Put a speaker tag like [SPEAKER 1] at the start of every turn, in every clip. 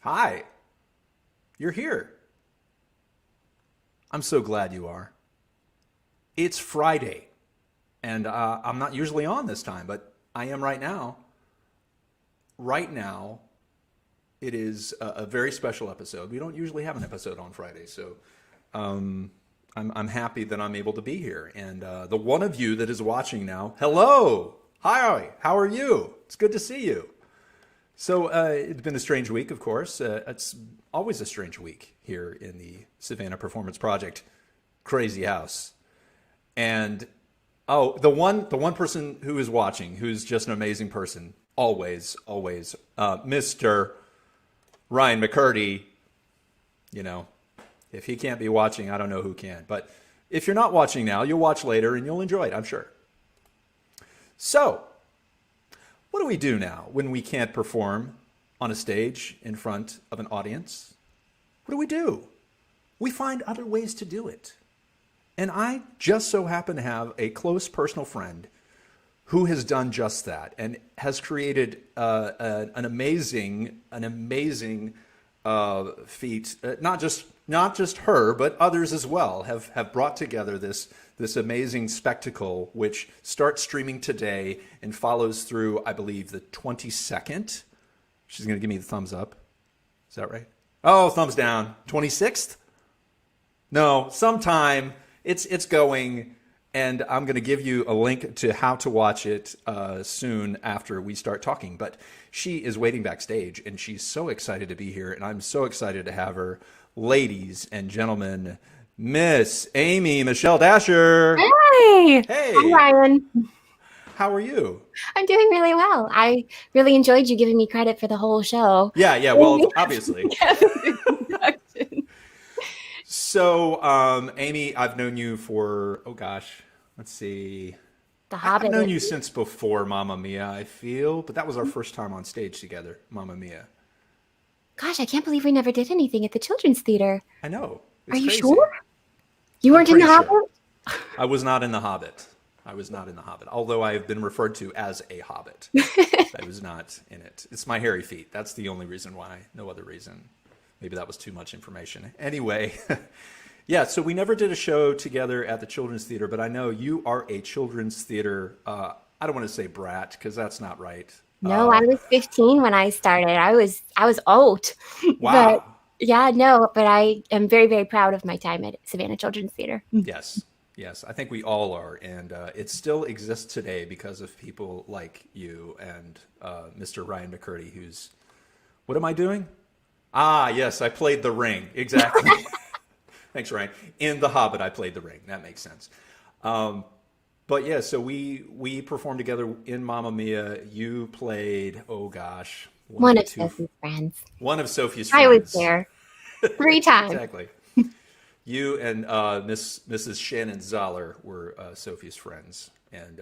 [SPEAKER 1] Hi, you're here. I'm so glad you are. It's Friday, and I'm not usually on this time, but I am right now. Right now, it is a very special episode. We don't usually have an episode on Friday, so I'm happy that I'm able to be here. And the one of you that is watching now, hello, hi, how are you? It's good to see you. So it's been a strange week, of course. It's always a strange week here in the Savannah Performance Project crazy house. And the one person who is watching, who's just an amazing person, always, Mr. Ryan McCurdy. You know, if he can't be watching, I don't know who can. But if you're not watching now, you'll watch later and you'll enjoy it, I'm sure. So, what do we do now when we can't perform on a stage in front of an audience? What do we do? We find other ways to do it. And I just so happen to have a close personal friend who has done just that and has created an amazing feat. Not just her, but others as well have brought together this amazing spectacle, which starts streaming today and follows through, I believe, the 22nd. She's going to give me the thumbs up. Is that right? Oh, thumbs down. 26th? No, sometime. It's going, and I'm going to give you a link to how to watch it soon after we start talking. But she is waiting backstage, and she's so excited to be here, and I'm so excited to have her. Ladies and gentlemen, Miss Amie Michelle Dasher.
[SPEAKER 2] Hey.
[SPEAKER 1] Hey.
[SPEAKER 2] Hi, Ryan.
[SPEAKER 1] How are you?
[SPEAKER 2] I'm doing really well. I really enjoyed you giving me credit for the whole show.
[SPEAKER 1] Yeah. Well, obviously. So, Amie, I've known you for, let's see.
[SPEAKER 2] The Hobbit.
[SPEAKER 1] I've known you since before Mamma Mia, I feel, but that was our first time on stage together, Mamma Mia.
[SPEAKER 2] Gosh, I can't believe we never did anything at the Children's Theater.
[SPEAKER 1] I know.
[SPEAKER 2] Are you sure? You weren't in The Hobbit?
[SPEAKER 1] I was not in The Hobbit. Although I have been referred to as a Hobbit. I was not in it. It's my hairy feet. That's the only reason why. No other reason. Maybe that was too much information. Anyway, yeah, so we never did a show together at the Children's Theater, but I know you are a Children's Theater, I don't want to say brat, because that's not right.
[SPEAKER 2] No, I was 15 when I started. I was old.
[SPEAKER 1] Wow.
[SPEAKER 2] But I am very, very proud of my time at Savannah Children's Theater.
[SPEAKER 1] Yes, I think we all are, and it still exists today because of people like you and Mr. Ryan McCurdy, who's, what am I doing? Ah, yes, I played the ring. Exactly. Thanks, Ryan. In The Hobbit, I played the ring. That makes sense. But yeah, so we performed together in Mamma Mia. You played,
[SPEAKER 2] one of Sophie's friends.
[SPEAKER 1] One of Sophie's friends.
[SPEAKER 2] I was there 3 times.
[SPEAKER 1] Exactly. You and Mrs. Shannon Zoller were Sophie's friends. And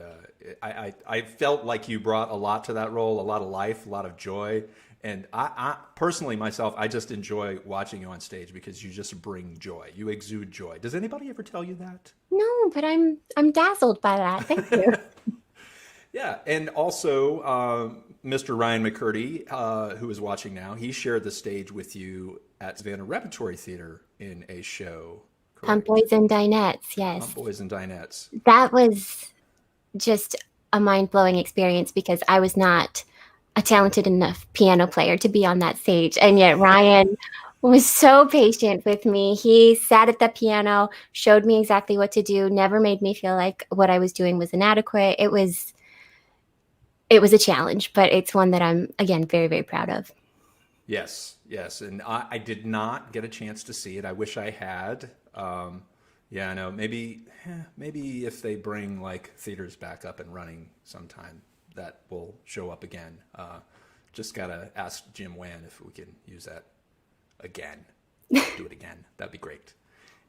[SPEAKER 1] I felt like you brought a lot to that role, a lot of life, a lot of joy. And I personally, myself, I just enjoy watching you on stage because you just bring joy. You exude joy. Does anybody ever tell you that?
[SPEAKER 2] No, but I'm dazzled by that. Thank you.
[SPEAKER 1] Yeah, and also Mr. Ryan McCurdy, who is watching now, he shared the stage with you at Savannah Repertory Theater in a show. Correct?
[SPEAKER 2] Pump Boys and Dinettes, yes.
[SPEAKER 1] Pump Boys and Dinettes.
[SPEAKER 2] That was just a mind-blowing experience because I was not a talented enough piano player to be on that stage. And yet Ryan was so patient with me. He sat at the piano, showed me exactly what to do, never made me feel like what I was doing was inadequate. It was a challenge, but it's one that I'm, again, very, very proud of.
[SPEAKER 1] Yes. And I did not get a chance to see it. I wish I had. Yeah, I know. Maybe if they bring like theaters back up and running sometime, that will show up again. Just gotta ask Jim Wan if we can use that again. Do it again. That'd be great.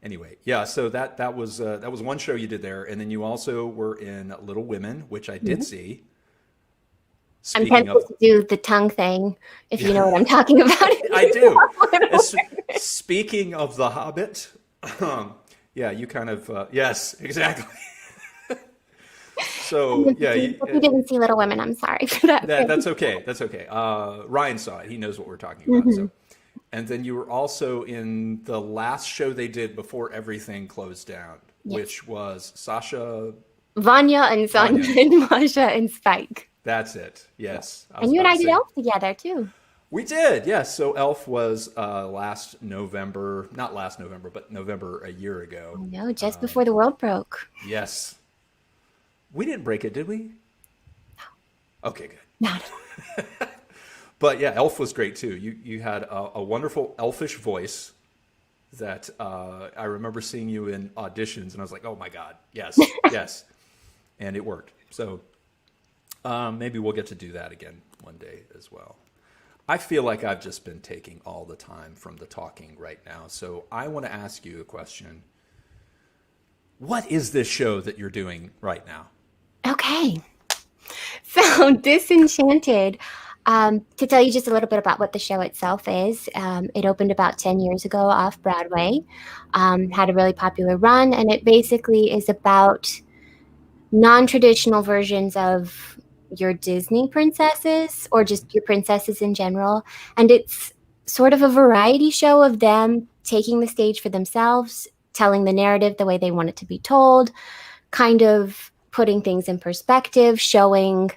[SPEAKER 1] Anyway, yeah. So that was one show you did there, and then you also were in Little Women, which I did see.
[SPEAKER 2] I'm tempted to do the tongue thing, if you know what I'm talking about.
[SPEAKER 1] I do. Speaking of The Hobbit, yeah, you kind of yes, exactly. So yeah,
[SPEAKER 2] if you didn't see Little Women, I'm sorry for that.
[SPEAKER 1] That's okay. That's okay. Ryan saw it. He knows what we're talking about. So And then you were also in the last show they did before everything closed down,
[SPEAKER 2] Yes.
[SPEAKER 1] which was Sasha.
[SPEAKER 2] Vanya and Sonia
[SPEAKER 1] Vanya.
[SPEAKER 2] and Masha and Spike.
[SPEAKER 1] That's it. Yes. I was
[SPEAKER 2] And you and
[SPEAKER 1] about
[SPEAKER 2] I
[SPEAKER 1] to
[SPEAKER 2] did
[SPEAKER 1] say.
[SPEAKER 2] Elf together too.
[SPEAKER 1] We did, yes. So Elf was last November, not last November, but November a year ago.
[SPEAKER 2] I know, just before the world broke.
[SPEAKER 1] Yes. We didn't break it, did we? Okay, good.
[SPEAKER 2] Not
[SPEAKER 1] But yeah, Elf was great too. You had a wonderful elfish voice that I remember seeing you in auditions, and I was like, oh my God, yes, yes. And it worked. So maybe we'll get to do that again one day as well. I feel like I've just been taking all the time from the talking right now. So I want to ask you a question. What is this show that you're doing right now?
[SPEAKER 2] Okay. So Disenchanted, to tell you just a little bit about what the show itself is, it opened about 10 years ago off Broadway, had a really popular run, and it basically is about non-traditional versions of your Disney princesses or just your princesses in general. And it's sort of a variety show of them taking the stage for themselves, telling the narrative the way they want it to be told, kind of putting things in perspective, showing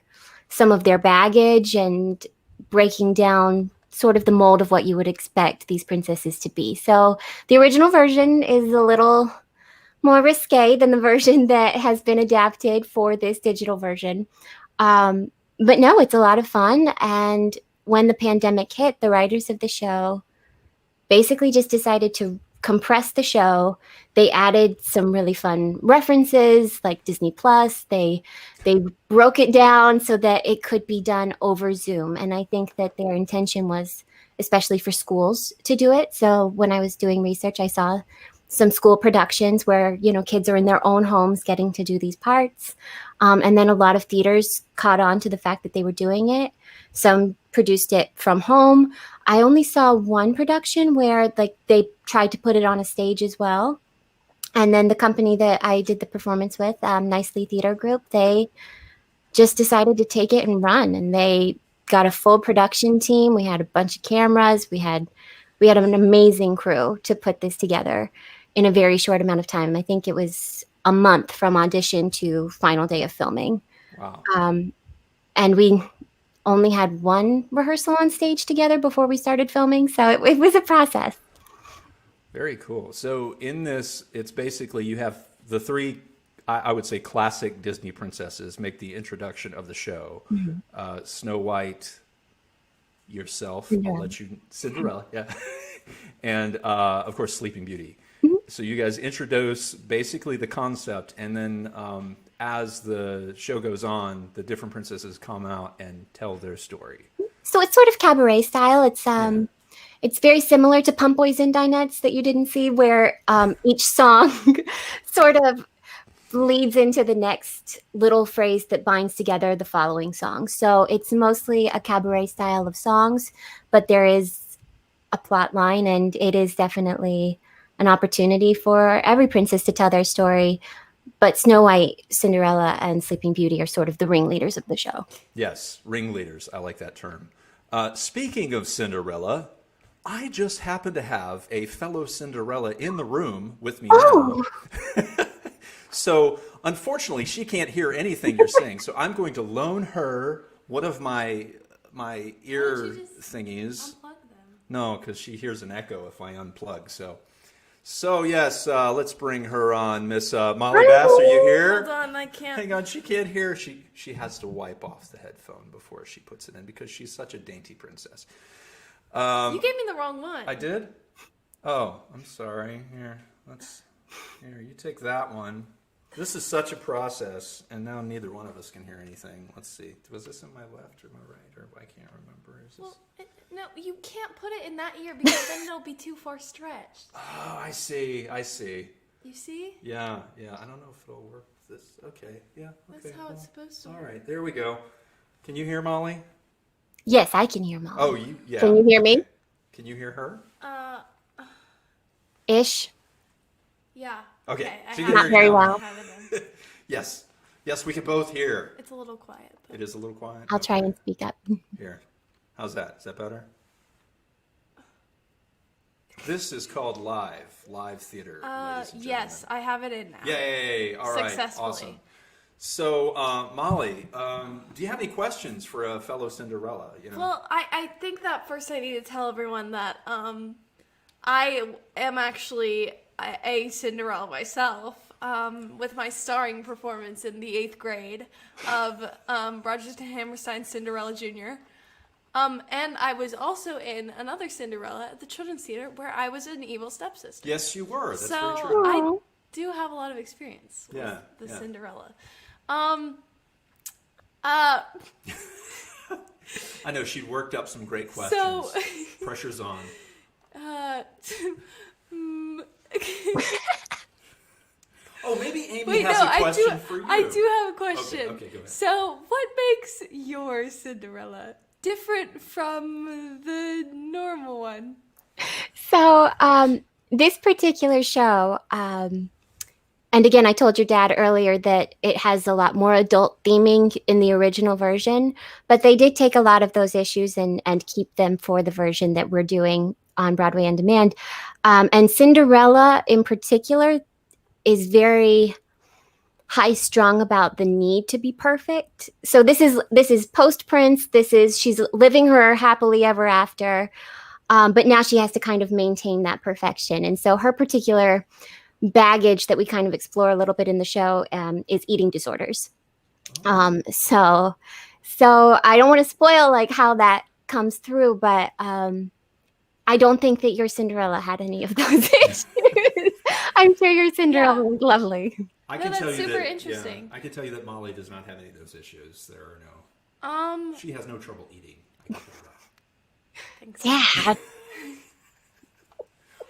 [SPEAKER 2] some of their baggage and breaking down sort of the mold of what you would expect these princesses to be. So the original version is a little more risque than the version that has been adapted for this digital version. But no, it's a lot of fun. And when the pandemic hit, the writers of the show basically just decided to compress the show. They added some really fun references like Disney Plus. They broke it down so that it could be done over Zoom. And I think that their intention was especially for schools to do it. So when I was doing research, I saw some school productions where, you know, kids are in their own homes getting to do these parts. And then a lot of theaters caught on to the fact that they were doing it. Some produced it from home. I only saw one production where like they tried to put it on a stage as well. And then the company that I did the performance with, Nicely Theater Group, they just decided to take it and run. And they got a full production team. We had a bunch of cameras. We had an amazing crew to put this together in a very short amount of time. I think it was a month from audition to final day of filming.
[SPEAKER 1] Wow.
[SPEAKER 2] And we only had one rehearsal on stage together before we started filming. So it was a process.
[SPEAKER 1] Very cool. So in this, it's basically you have the three, I would say, classic Disney princesses make the introduction of the show. Snow White, yourself, I'll let you, Cinderella, yeah. And of course, Sleeping Beauty. So you guys introduce basically the concept, and then as the show goes on, the different princesses come out and tell their story.
[SPEAKER 2] So it's sort of cabaret style. It's very similar to Pump Boys and Dinettes that you didn't see, where each song sort of leads into the next little phrase that binds together the following song. So it's mostly a cabaret style of songs, but there is a plot line, and it is definitely an opportunity for every princess to tell their story. But Snow White, Cinderella, and Sleeping Beauty are sort of the ringleaders of the show.
[SPEAKER 1] Yes, ringleaders. I like that term. Speaking of Cinderella, I just happen to have a fellow Cinderella in the room with me now. So unfortunately, she can't hear anything you're saying. So I'm going to loan her one of my ear thingies.
[SPEAKER 3] Unplug them.
[SPEAKER 1] No, because she hears an echo if I unplug. So yes, let's bring her on. Miss Molly Bass, are you here?
[SPEAKER 3] Hold on, I can't.
[SPEAKER 1] Hang on, she can't hear. She has to wipe off the headphone before she puts it in because she's such a dainty princess.
[SPEAKER 3] You gave me the wrong one.
[SPEAKER 1] I did? Oh, I'm sorry. Here, you take that one. This is such a process, and now neither one of us can hear anything. Let's see. Was this in my left or my right, or I can't remember. Is this...
[SPEAKER 3] Well, no, you can't put it in that ear because then it'll be too far stretched.
[SPEAKER 1] Oh, I see.
[SPEAKER 3] You see?
[SPEAKER 1] Yeah. I don't know if it'll work with this. Okay, yeah. Okay,
[SPEAKER 3] That's how it's supposed to work.
[SPEAKER 1] All right, there we go. Can you hear Molly?
[SPEAKER 2] Yes, I can hear Molly.
[SPEAKER 1] Oh, yeah.
[SPEAKER 2] Can you hear me?
[SPEAKER 1] Okay. Can you hear her?
[SPEAKER 2] Ish.
[SPEAKER 3] Yeah.
[SPEAKER 1] Okay.
[SPEAKER 3] I
[SPEAKER 1] She
[SPEAKER 3] have
[SPEAKER 1] can hear
[SPEAKER 2] Not very
[SPEAKER 1] you now.
[SPEAKER 2] well.
[SPEAKER 3] I have it in.
[SPEAKER 1] Yes, we can both hear.
[SPEAKER 3] It's a little quiet. But...
[SPEAKER 1] It is a little quiet.
[SPEAKER 2] I'll try and speak up.
[SPEAKER 1] Here. How's that? Is that better? This is called live theater. Ladies and
[SPEAKER 3] Yes,
[SPEAKER 1] gentlemen.
[SPEAKER 3] I have it in now.
[SPEAKER 1] Yay! All right,
[SPEAKER 3] Successfully.
[SPEAKER 1] awesome. So, Molly, do you have any questions for a fellow Cinderella? You know?
[SPEAKER 3] Well, I think that first I need to tell everyone that I am actually a Cinderella myself, with my starring performance in the 8th grade of Rodgers and Hammerstein's Cinderella Jr. And I was also in another Cinderella at the Children's Theater where I was an evil stepsister.
[SPEAKER 1] Yes, you were. That's
[SPEAKER 3] So
[SPEAKER 1] very true.
[SPEAKER 3] I do have a lot of experience with
[SPEAKER 1] Yeah,
[SPEAKER 3] the
[SPEAKER 1] yeah.
[SPEAKER 3] Cinderella.
[SPEAKER 1] I know she worked up some great questions.
[SPEAKER 3] So-
[SPEAKER 1] Pressure's on. Oh, maybe Amie
[SPEAKER 3] Wait,
[SPEAKER 1] has
[SPEAKER 3] no,
[SPEAKER 1] a question for you.
[SPEAKER 3] I do have a question.
[SPEAKER 1] Okay, go ahead.
[SPEAKER 3] So, what makes your Cinderella different from the normal one?
[SPEAKER 2] So this particular show, and again, I told your dad earlier that it has a lot more adult theming in the original version, but they did take a lot of those issues and keep them for the version that we're doing on Broadway On Demand. And Cinderella in particular is very high-strung about the need to be perfect. So this is post-Prince. She's living her happily ever after, but now she has to kind of maintain that perfection. And so her particular baggage that we kind of explore a little bit in the show is eating disorders. So I don't want to spoil like how that comes through, but I don't think that your Cinderella had any of those issues. I'm sure your Cinderella was lovely.
[SPEAKER 1] I
[SPEAKER 3] No,
[SPEAKER 1] can
[SPEAKER 3] that's
[SPEAKER 1] tell you
[SPEAKER 3] super
[SPEAKER 1] that,
[SPEAKER 3] interesting.
[SPEAKER 1] Yeah, I can tell you that Molly does not have any of those issues. There are no. She has no trouble eating. I can tell you that.
[SPEAKER 3] Thanks.
[SPEAKER 2] Yeah.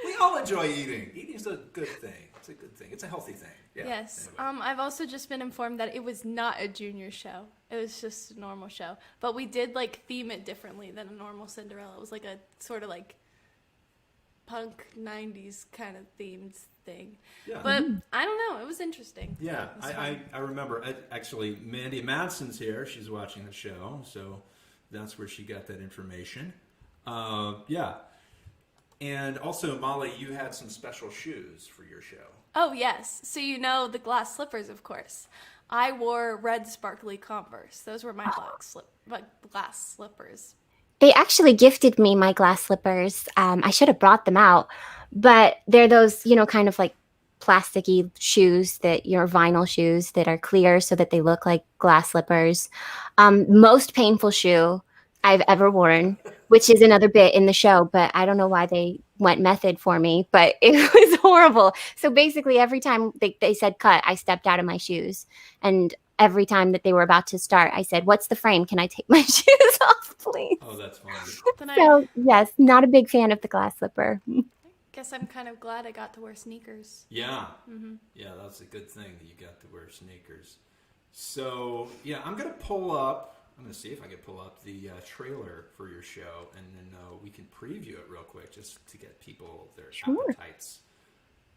[SPEAKER 1] We all enjoy eating. Eating's a good thing. It's a good thing. It's a healthy thing. Yeah.
[SPEAKER 3] Yes.
[SPEAKER 1] Anyway.
[SPEAKER 3] I've also just been informed that it was not a junior show. It was just a normal show. But we did like theme it differently than a normal Cinderella. It was like a sort of like punk 90s kind of themed thing.
[SPEAKER 1] Yeah.
[SPEAKER 3] But I don't know. It was interesting.
[SPEAKER 1] Yeah,
[SPEAKER 3] It was
[SPEAKER 1] I
[SPEAKER 3] fun.
[SPEAKER 1] remember. Actually, Mandy Madsen's here. She's watching the show, so that's where she got that information. Yeah. And also, Molly, you had some special shoes for your show.
[SPEAKER 3] Oh, yes. So you know the glass slippers, of course. I wore red sparkly Converse. Those were my glass slippers.
[SPEAKER 2] They actually gifted me my glass slippers. I should have brought them out, but they're those, kind of like plasticky shoes vinyl shoes that are clear so that they look like glass slippers. Most painful shoe I've ever worn, which is another bit in the show, but I don't know why they went method for me, but it was horrible. So basically every time they said cut, I stepped out of my shoes. And every time that they were about to start, I said, "What's the frame? Can I take my shoes off, please?"
[SPEAKER 1] Oh, that's funny.
[SPEAKER 3] Then I
[SPEAKER 2] So yes, not a big fan of the glass slipper.
[SPEAKER 3] guess I'm kind of glad I got to wear sneakers.
[SPEAKER 1] Yeah. Yeah, that's a good thing that you got to wear sneakers. So, yeah, I'm going to see if I can pull up the trailer for your show, and then we can preview it real quick just to get people their appetites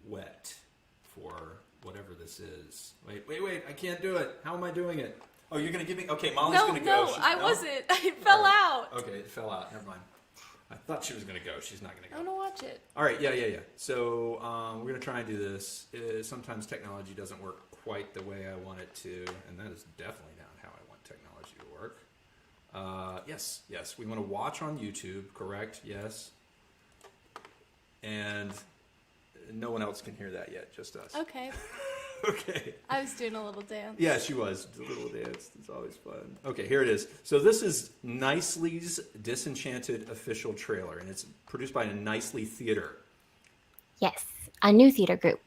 [SPEAKER 1] wet for whatever this is. Wait, I can't do it. How am I doing it? Oh, you're going to give me... Okay, Molly's going to go.
[SPEAKER 3] No, I wasn't. I fell out.
[SPEAKER 1] Okay, it fell out. Never mind. I thought she was going to go. She's not going to
[SPEAKER 3] I
[SPEAKER 1] go.
[SPEAKER 3] want to watch it.
[SPEAKER 1] All right, yeah. So we're going to try and do this. Sometimes technology doesn't work quite the way I want it to, and that is definitely not how I want technology to work. Yes. We want to watch on YouTube, correct? Yes. And no one else can hear that yet, just us.
[SPEAKER 3] Okay.
[SPEAKER 1] Okay.
[SPEAKER 3] I was doing a little dance.
[SPEAKER 1] Yeah, she was. The little dance. It's always fun. Okay, here it is. So this is Nicely's Disenchanted official trailer, and it's produced by Nicely Theater.
[SPEAKER 2] Yes, a new theater group.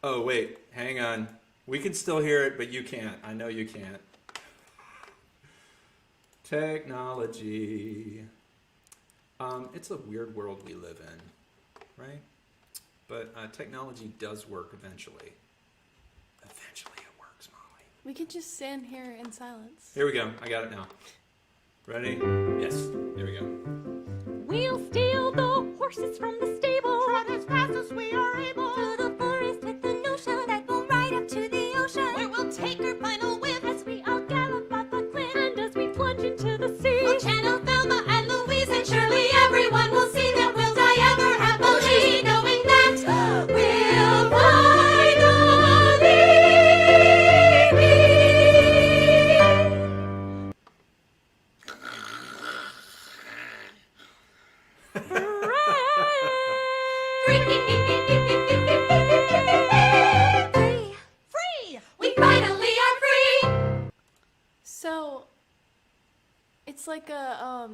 [SPEAKER 1] Oh, wait. Hang on. We can still hear it, but you can't. I know you can't. Technology. It's a weird world we live in, right? But technology does work eventually. Eventually it works, Molly.
[SPEAKER 3] We could just stand here in silence.
[SPEAKER 1] Here we go. I got it now. Ready? Yes. Here we go.
[SPEAKER 4] We'll steal the horses from the stable, trot as fast as we are able, to the forest with the notion that go right up to the ocean, where we'll take our final whip as we all gallop up a cliff, and as we plunge into the sea, we'll channel Thelma and Louise, and surely everyone will see that we'll die ever happily.
[SPEAKER 3] So it's like a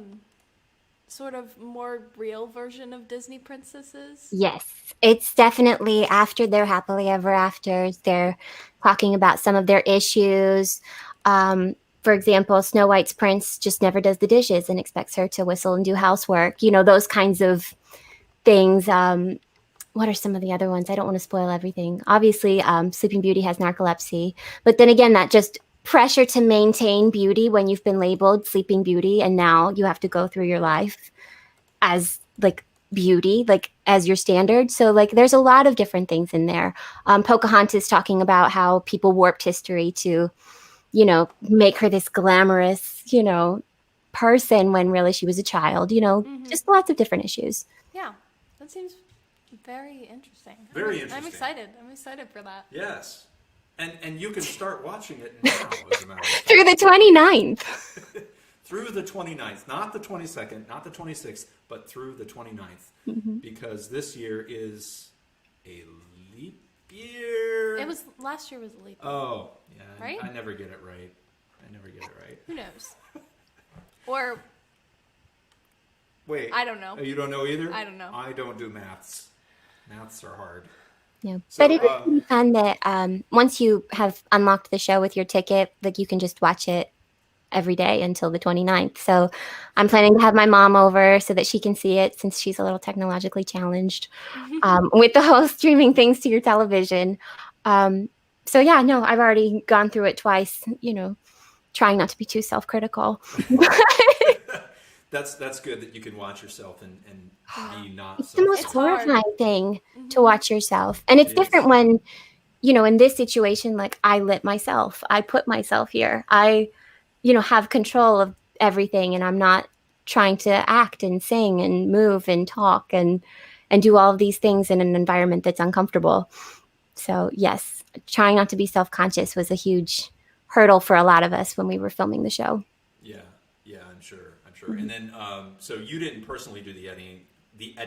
[SPEAKER 3] sort of more real version of Disney princesses.
[SPEAKER 2] Yes, it's definitely after their happily ever afters. They're talking about some of their issues. For example, Snow White's prince just never does the dishes and expects her to whistle and do housework. You know, those kinds of things. What are some of the other ones? I don't want to spoil everything. Obviously, Sleeping Beauty has narcolepsy. But then again, that just pressure to maintain beauty when you've been labeled Sleeping Beauty and now you have to go through your life as like beauty, like as your standard. So like there's a lot of different things in there. Pocahontas talking about how people warped history to, you know, make her this glamorous, you know, person when really she was a child, you know, just lots of different issues.
[SPEAKER 3] Yeah, that seems very interesting.
[SPEAKER 1] Very
[SPEAKER 3] I'm
[SPEAKER 1] interesting.
[SPEAKER 3] excited. I'm excited for that.
[SPEAKER 1] Yes. And you can start watching it now, as a matter of fact.
[SPEAKER 2] Through the 29th.
[SPEAKER 1] Through the 29th, not the 22nd, not the 26th, but through the 29th. Because this year is a leap year.
[SPEAKER 3] It was last year was a leap year.
[SPEAKER 1] Oh, yeah.
[SPEAKER 3] Right?
[SPEAKER 1] I never get it right.
[SPEAKER 3] Who knows? Or
[SPEAKER 1] Wait.
[SPEAKER 3] I don't know.
[SPEAKER 1] Oh, you don't know either?
[SPEAKER 3] I don't know.
[SPEAKER 1] I don't do maths. Maths are hard.
[SPEAKER 2] Yeah,
[SPEAKER 1] So,
[SPEAKER 2] but it's really fun that once you have unlocked the show with your ticket, like you can just watch it every day until the 29th. So I'm planning to have my mom over so that she can see it since she's a little technologically challenged with the whole streaming things to your television. So yeah, no, I've already gone through it twice, you know, trying not to be too self-critical.
[SPEAKER 1] That's good that you can watch yourself and be not
[SPEAKER 2] It's
[SPEAKER 1] so.
[SPEAKER 2] the most
[SPEAKER 3] It's hard.
[SPEAKER 2] horrifying thing to watch yourself. And it's
[SPEAKER 1] It
[SPEAKER 2] different
[SPEAKER 1] is.
[SPEAKER 2] when, you know, in this situation, like I lit myself, I put myself here. I, you know, have control of everything and I'm not trying to act and sing and move and talk and do all of these things in an environment that's uncomfortable. So yes, trying not to be self-conscious was a huge hurdle for a lot of us when we were filming the show.
[SPEAKER 1] Yeah, I'm sure. And then, so you didn't personally do the editing.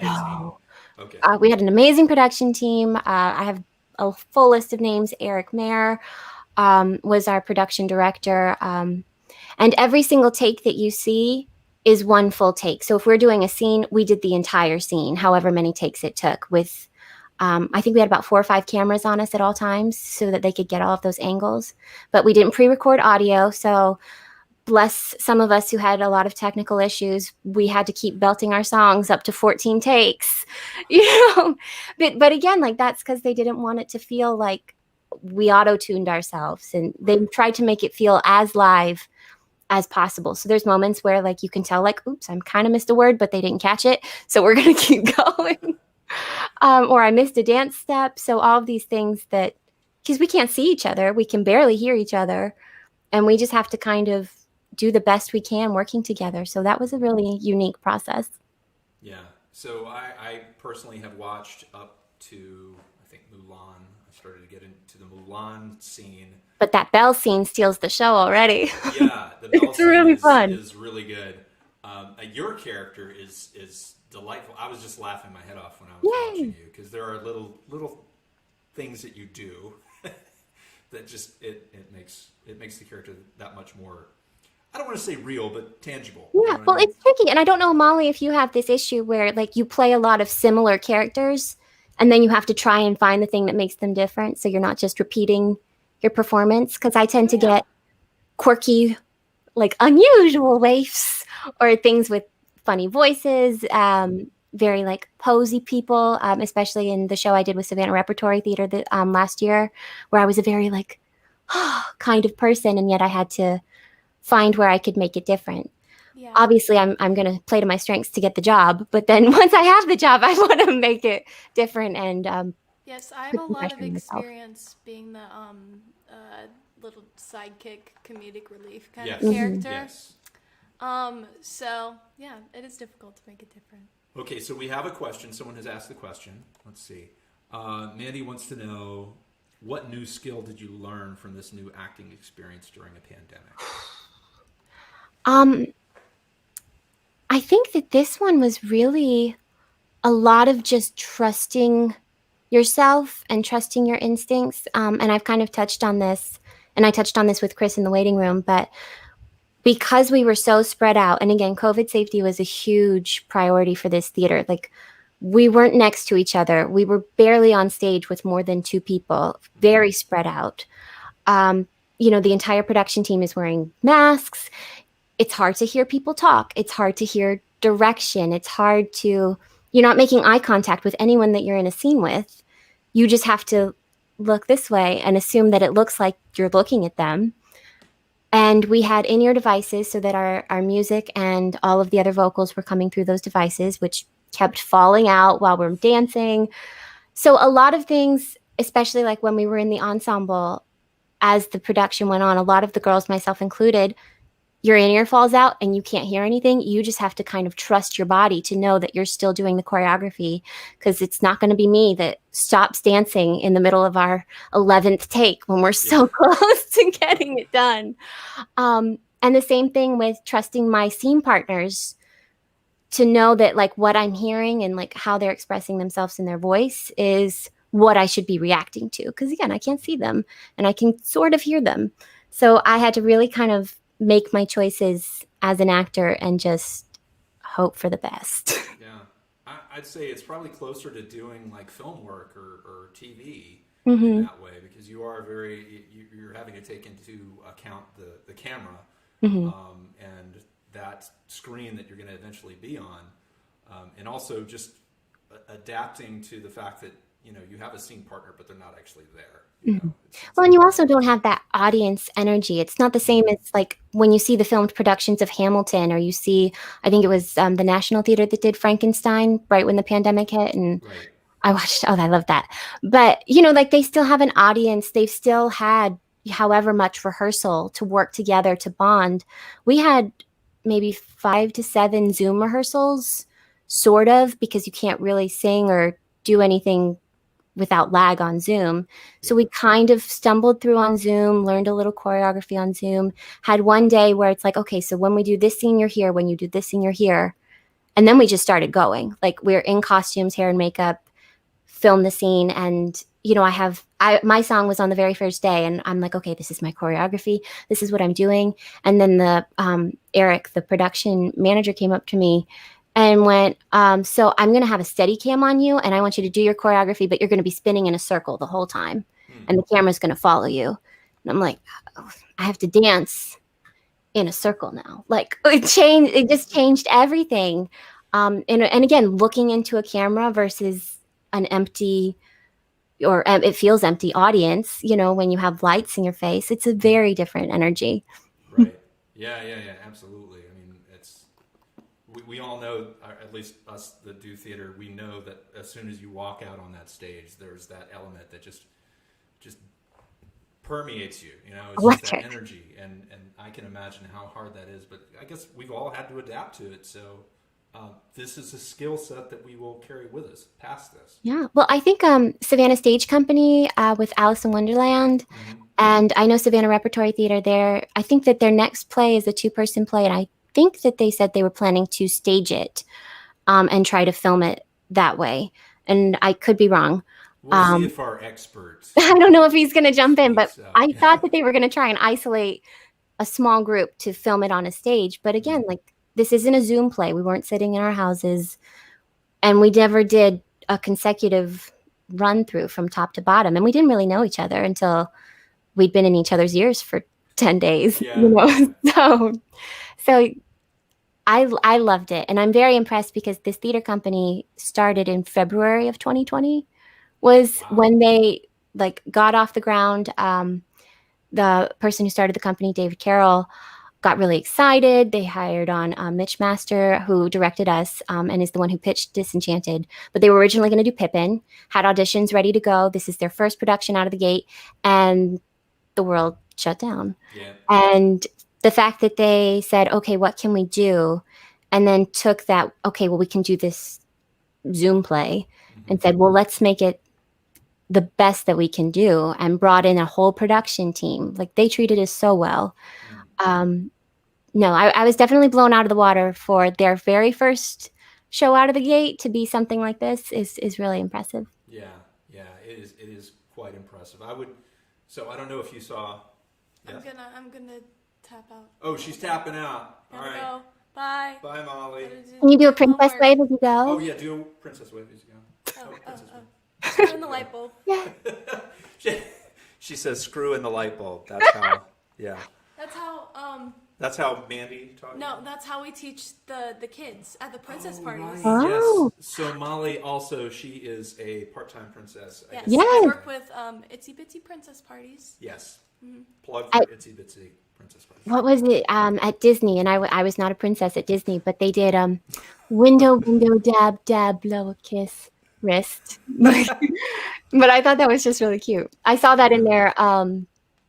[SPEAKER 2] No.
[SPEAKER 1] Okay.
[SPEAKER 2] We had an amazing production team. I have a full list of names. Eric Mayer was our production director. And every single take that you see is one full take. So if we're doing a scene, we did the entire scene, however many takes it took with, I think we had about 4 or 5 cameras on us at all times so that they could get all of those angles. But we didn't pre-record audio. So bless some of us who had a lot of technical issues, we had to keep belting our songs up to 14 takes, you know. But again, like that's because they didn't want it to feel like we auto-tuned ourselves, and they tried to make it feel as live as possible. So there's moments where like you can tell like, oops, I'm kind of missed a word, but they didn't catch it, so we're gonna keep going. Or I missed a dance step. So all of these things that, because we can't see each other, we can barely hear each other, and we just have to kind of do the best we can working together. So that was a really unique process.
[SPEAKER 1] Yeah. So I personally have watched up to, I think, Mulan. I started to get into the Mulan scene.
[SPEAKER 2] But that Belle scene steals the show already.
[SPEAKER 1] Yeah, the Belle
[SPEAKER 2] It's
[SPEAKER 1] scene
[SPEAKER 2] really fun.
[SPEAKER 1] is really good. Your character is delightful. I was just laughing my head off when I was
[SPEAKER 2] Yay.
[SPEAKER 1] watching you because there are little things that you do that just it makes the character that much more. I don't want to say real, but tangible. You know
[SPEAKER 2] Yeah,
[SPEAKER 1] what I
[SPEAKER 2] well,
[SPEAKER 1] mean?
[SPEAKER 2] it's tricky. And I don't know, Molly, if you have this issue where like you play a lot of similar characters and then you have to try and find the thing that makes them different. So you're not just repeating your performance. Because I tend to get quirky, like unusual waifs or things with funny voices, very like posy people, especially in the show I did with Savannah Repertory Theater last year, where I was a very like kind of person. And yet I had to find where I could make it different.
[SPEAKER 3] Yeah.
[SPEAKER 2] Obviously, I'm going to play to my strengths to get the job, but then once I have the job, I want to make it different. And
[SPEAKER 3] Yes, I have
[SPEAKER 2] put
[SPEAKER 3] a
[SPEAKER 2] some
[SPEAKER 3] lot of
[SPEAKER 2] pressure on myself.
[SPEAKER 3] experience being the little sidekick, comedic relief kind
[SPEAKER 1] Yes.
[SPEAKER 3] of character.
[SPEAKER 1] Yes.
[SPEAKER 3] So yeah, it is difficult to make it different.
[SPEAKER 1] Okay, so we have a question. Someone has asked the question. Let's see. Mandy wants to know, what new skill did you learn from this new acting experience during a pandemic?
[SPEAKER 2] I think that this one was really a lot of just trusting yourself and trusting your instincts. And I've kind of touched on this, and I touched on this with Chris in the waiting room, but because we were so spread out, and again, COVID safety was a huge priority for this theater. Like, we weren't next to each other. We were barely on stage with more than 2 people, very spread out. The entire production team is wearing masks. It's hard to hear people talk. It's hard to hear direction. You're not making eye contact with anyone that you're in a scene with. You just have to look this way and assume that it looks like you're looking at them. And we had in-ear devices so that our music and all of the other vocals were coming through those devices, which kept falling out while we're dancing. So a lot of things, especially like when we were in the ensemble, as the production went on, a lot of the girls, myself included, your in-ear falls out and you can't hear anything. You just have to kind of trust your body to know that you're still doing the choreography, because it's not going to be me that stops dancing in the middle of our 11th take when we're so close to getting it done. And the same thing with trusting my scene partners to know that like what I'm hearing and like how they're expressing themselves in their voice is what I should be reacting to. Because again, I can't see them and I can sort of hear them. So I had to really kind of make my choices as an actor and just hope for the best.
[SPEAKER 1] Yeah, I'd say it's probably closer to doing like film work or TV
[SPEAKER 2] Mm-hmm.
[SPEAKER 1] in that way, because you're having to take into account the camera
[SPEAKER 2] Mm-hmm.
[SPEAKER 1] and that screen that you're going to eventually be on, and also just adapting to the fact that you have a scene partner but they're not actually there.
[SPEAKER 2] Well, and you also don't have that audience energy. It's not the same as like when you see the filmed productions of Hamilton, or you see, I think it was the National Theater that did Frankenstein right when the pandemic hit, and
[SPEAKER 1] Right.
[SPEAKER 2] I watched. Oh, I love that. But like they still have an audience. They've still had however much rehearsal to work together to bond. We had maybe 5 to 7 Zoom rehearsals, sort of, because you can't really sing or do anything without lag on Zoom. So we kind of stumbled through on Zoom, learned a little choreography on Zoom, had one day where it's like, okay, so when we do this scene, you're here. When you do this scene, you're here. And then we just started going. Like, we're in costumes, hair and makeup, film the scene. And, my song was on the very first day, and I'm like, okay, this is my choreography. This is what I'm doing. And then Eric, the production manager, came up to me and went, so I'm going to have a steady cam on you, and I want you to do your choreography, but you're going to be spinning in a circle the whole time, and the camera's going to follow you. And I'm like, oh, I have to dance in a circle now. Like, it just changed everything. And again, looking into a camera versus an empty, or it feels empty audience, when you have lights in your face, it's a very different energy.
[SPEAKER 1] Right. Yeah, absolutely. I mean, we all know, or at least us that do theater, we know that as soon as you walk out on that stage, there's that element that just permeates you. It's just that energy, and I can imagine how hard that is. But I guess we've all had to adapt to it. So this is a skill set that we will carry with us past this.
[SPEAKER 2] Yeah. Well, I think Savannah Stage Company with Alice in Wonderland, and I know Savannah Repertory Theater there. I think that their next play is a 2-person play, and I think that they said they were planning to stage it and try to film it that way. And I could be wrong.
[SPEAKER 1] We'll see if our experts.
[SPEAKER 2] I don't know if he's going to jump in, but
[SPEAKER 1] so.
[SPEAKER 2] I thought that they were going to try and isolate a small group to film it on a stage. But again, like, this isn't a Zoom play. We weren't sitting in our houses, and we never did a consecutive run through from top to bottom. And we didn't really know each other until we'd been in each other's ears for 10 days, So I loved it. And I'm very impressed, because this theater company started in February of 2020 was when they got off the ground. The person who started the company, David Carroll, got really excited. They hired on Mitch Master, who directed us and is the one who pitched Disenchanted. But they were originally going to do Pippin, had auditions ready to go. This is their first production out of the gate, and the world shut down.
[SPEAKER 1] Yeah.
[SPEAKER 2] And the fact that they said, okay, what can we do? And then took that, okay, well, we can do this Zoom play, and said, well, let's make it the best that we can do, and brought in a whole production team. Like, they treated us so well. No, I was definitely blown out of the water for their very first show out of the gate to be something like this is really impressive.
[SPEAKER 1] Yeah, it is quite impressive. So I don't know if you saw. Yes?
[SPEAKER 3] I'm gonna tap out.
[SPEAKER 1] Oh, she's tapping out. All
[SPEAKER 3] Gotta
[SPEAKER 1] right.
[SPEAKER 3] go. Bye.
[SPEAKER 1] Bye, Molly.
[SPEAKER 2] Can you do a princess
[SPEAKER 3] Homework.
[SPEAKER 2] wave as you go?
[SPEAKER 1] Oh, yeah, do a princess wave as you go. Princess wave.
[SPEAKER 3] Screw in the light bulb.
[SPEAKER 2] Yeah.
[SPEAKER 1] She says, "Screw in the light bulb." That's how. Yeah.
[SPEAKER 3] That's how.
[SPEAKER 1] That's how Mandy talks.
[SPEAKER 3] No, that's how we teach the kids at the princess parties.
[SPEAKER 2] Oh.
[SPEAKER 1] Yes. So Molly also, she is a part-time princess. I
[SPEAKER 3] Yes.
[SPEAKER 1] guess.
[SPEAKER 2] Yes.
[SPEAKER 3] I work with itsy bitsy princess parties.
[SPEAKER 1] Yes. Plug for Itsy Bitsy Princess Party.
[SPEAKER 2] What was it at Disney? And I was not a princess at Disney, but they did window, window, dab, dab, blow a kiss, wrist. But I thought that was just really cute. I saw that in their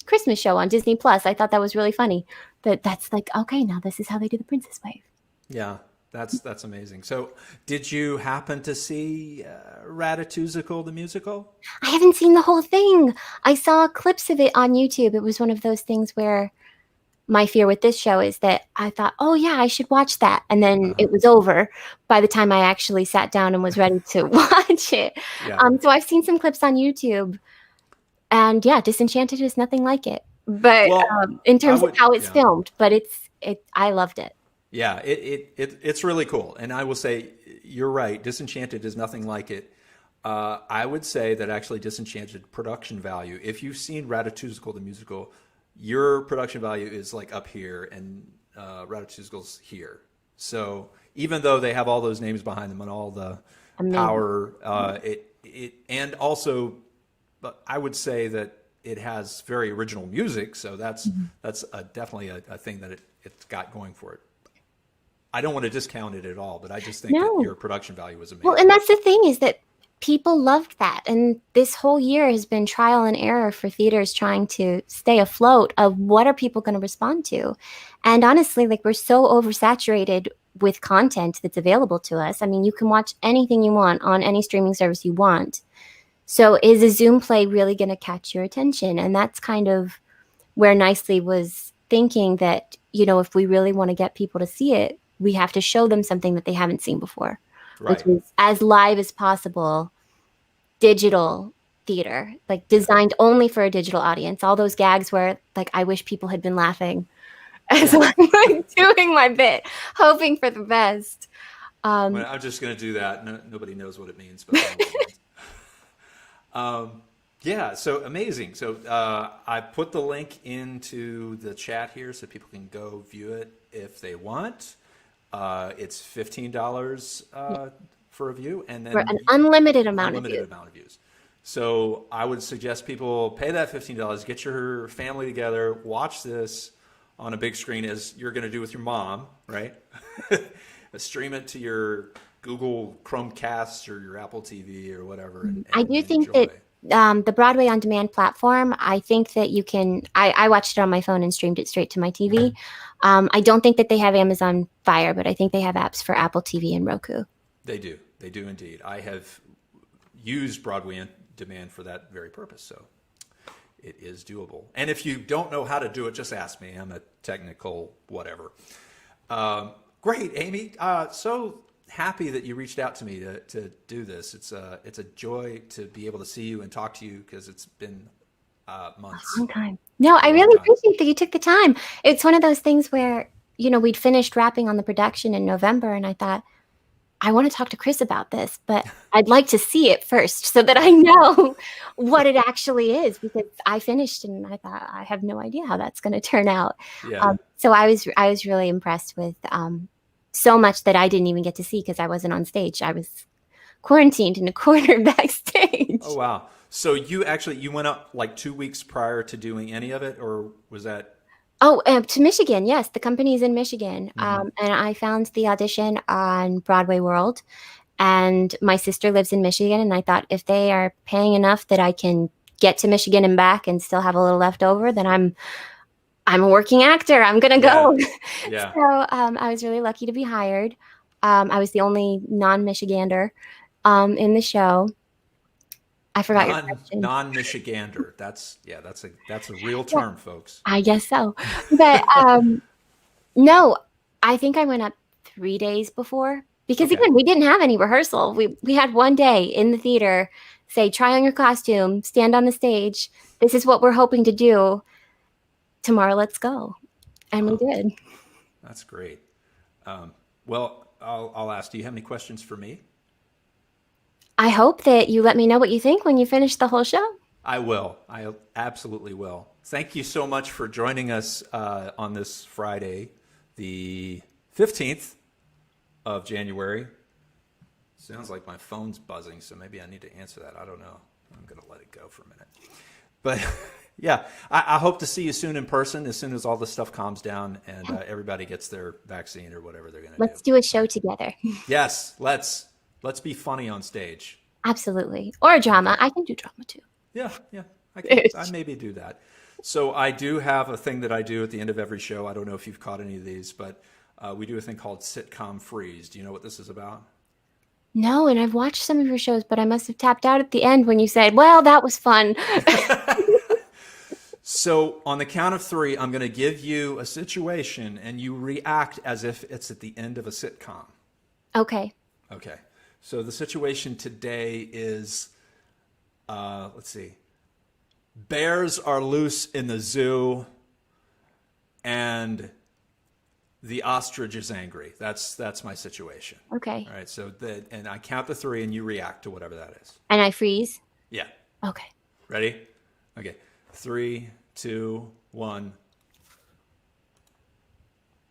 [SPEAKER 2] Christmas show on Disney Plus. I thought that was really funny. That's like, okay, now this is how they do the princess wave.
[SPEAKER 1] Yeah, that's amazing. So, did you happen to see Ratatouille the musical?
[SPEAKER 2] I haven't seen the whole thing. I saw clips of it on YouTube. It was one of those things where my fear with this show is that I thought, oh yeah, I should watch that. And then it was over by the time I actually sat down and was ready to watch it.
[SPEAKER 1] Yeah.
[SPEAKER 2] So I've seen some clips on YouTube, and yeah, Disenchanted is nothing like it. But
[SPEAKER 1] Well,
[SPEAKER 2] in terms of how it's
[SPEAKER 1] yeah.
[SPEAKER 2] filmed, but I loved it.
[SPEAKER 1] Yeah, it's really cool. And I will say, you're right. Disenchanted is nothing like it. I would say that actually Disenchanted production value, if you've seen Ratatouille the musical, your production value is like up here and Ratatouille's here. So even though they have all those names behind them and all the
[SPEAKER 2] Amazing.
[SPEAKER 1] power, and also, but I would say that it has very original music. So that's definitely a thing that it's got going for it. I don't want to discount it at all, but I just think that your production value was amazing.
[SPEAKER 2] Well, and that's the thing is that people loved that. And this whole year has been trial and error for theaters trying to stay afloat of what are people going to respond to. And honestly, like we're so oversaturated with content that's available to us. I mean, you can watch anything you want on any streaming service you want. So is a Zoom play really going to catch your attention? And that's kind of where Nicely was thinking that, if we really want to get people to see it, we have to show them something that they haven't seen before.
[SPEAKER 1] Right.
[SPEAKER 2] Which is as live as possible, digital theater, like designed only for a digital audience. All those gags where like I wish people had been laughing as I'm like, doing my bit, hoping for the best.
[SPEAKER 1] Well, I'm just going to do that. Nobody knows what it means. But yeah, so amazing. So I put the link into the chat here so people can go view it if they want. It's $15 for a view, and then
[SPEAKER 2] For an unlimited amount of
[SPEAKER 1] views. So I would suggest people pay that $15, get your family together, watch this on a big screen as you're going to do with your mom, right? Stream it to your Google Chromecast or your Apple TV or whatever. And
[SPEAKER 2] I do think
[SPEAKER 1] enjoy.
[SPEAKER 2] that the Broadway On Demand platform, I think that you can, I watched it on my phone and streamed it straight to my TV. I don't think that they have Amazon Fire, but I think they have apps for Apple TV and Roku.
[SPEAKER 1] They do indeed. I have used Broadway On Demand for that very purpose, so it is doable. And if you don't know how to do it, just ask me. I'm a technical whatever. Great, Amie. So happy that you reached out to me to do this. It's a joy to be able to see you and talk to you because it's been months.
[SPEAKER 2] A long time. No, I really appreciate that you took the time. It's one of those things where, we'd finished wrapping on the production in November, and I thought, I want to talk to Chris about this, but I'd like to see it first so that I know what it actually is, because I finished and I thought, I have no idea how that's going to turn out.
[SPEAKER 1] Yeah.
[SPEAKER 2] So I was really impressed with so much that I didn't even get to see because I wasn't on stage. I was quarantined in a corner backstage.
[SPEAKER 1] Oh, wow. So you went up like 2 weeks prior to doing any of it, or was that?
[SPEAKER 2] Oh, to Michigan. Yes. The company's in Michigan. And I found the audition on Broadway World, and my sister lives in Michigan. And I thought if they are paying enough that I can get to Michigan and back and still have a little left over, then I'm a working actor. I'm going to go.
[SPEAKER 1] Yeah.
[SPEAKER 2] So I was really lucky to be hired. I was the only non-Michigander in the show. I forgot your question.
[SPEAKER 1] Non-Michigander. That's a real term, folks.
[SPEAKER 2] I guess so. But no, I think I went up 3 days before because again, we didn't have any rehearsal. We had one day in the theater, say, try on your costume, stand on the stage. This is what we're hoping to do. Tomorrow, let's go. And we did.
[SPEAKER 1] That's great. Well, I'll ask, do you have any questions for me?
[SPEAKER 2] I hope that you let me know what you think when you finish the whole show.
[SPEAKER 1] I will. I absolutely will. Thank you so much for joining us on this Friday, the 15th of January. Sounds like my phone's buzzing, so maybe I need to answer that. I don't know. I'm going to let it go for a minute. But yeah, I hope to see you soon in person as soon as all this stuff calms down and everybody gets their vaccine or whatever they're going to do.
[SPEAKER 2] Let's do a show together.
[SPEAKER 1] Yes, let's be funny on stage.
[SPEAKER 2] Absolutely. Or a drama. I can do drama too.
[SPEAKER 1] Yeah. I maybe do that. So I do have a thing that I do at the end of every show. I don't know if you've caught any of these, but we do a thing called Sitcom Freeze. Do you know what this is about?
[SPEAKER 2] No, and I've watched some of your shows, but I must have tapped out at the end when you said, well, that was fun.
[SPEAKER 1] So on the count of 3, I'm going to give you a situation and you react as if it's at the end of a sitcom.
[SPEAKER 2] Okay.
[SPEAKER 1] Okay. So the situation today is, let's see. Bears are loose in the zoo and the ostrich is angry. That's my situation.
[SPEAKER 2] Okay.
[SPEAKER 1] All right. So and I count to 3 and you react to whatever that is.
[SPEAKER 2] And I freeze?
[SPEAKER 1] Yeah.
[SPEAKER 2] Okay.
[SPEAKER 1] Ready? Okay. 3, 2, 1.